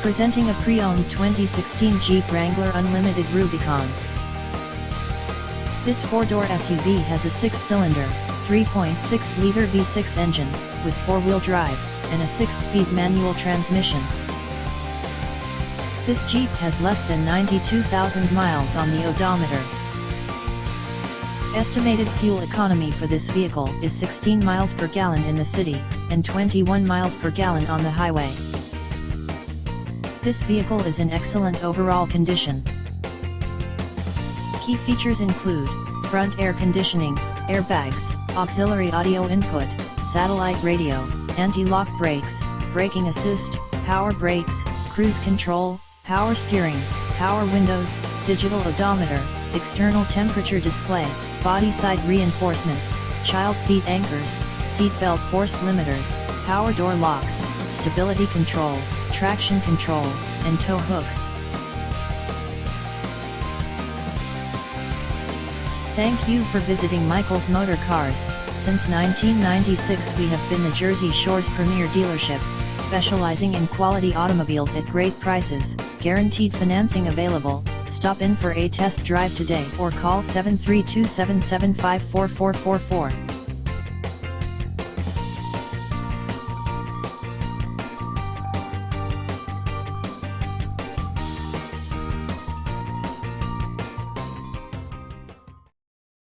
Presenting a pre-owned 2016 Jeep Wrangler Unlimited Rubicon. This 4-door SUV has a 6-cylinder, 3.6-liter V6 engine, with 4-wheel drive, and a 6-speed manual transmission. This Jeep has less than 92,000 miles on the odometer. Estimated fuel economy for this vehicle is 16 miles per gallon in the city, and 21 miles per gallon on the highway. This vehicle is in excellent overall condition. Key features include front air conditioning, airbags, auxiliary audio input, satellite radio, anti-lock brakes, braking assist, power brakes, cruise control, power steering, power windows, digital odometer, external temperature display, body side reinforcements, child seat anchors, seat belt force limiters, power door locks, stability control, traction control, and tow hooks. Thank you for visiting Michael's Motorcars. Since 1996 we have been the Jersey Shore's premier dealership, specializing in quality automobiles at great prices, guaranteed financing available. Stop in for a test drive today or call 732-775-4444.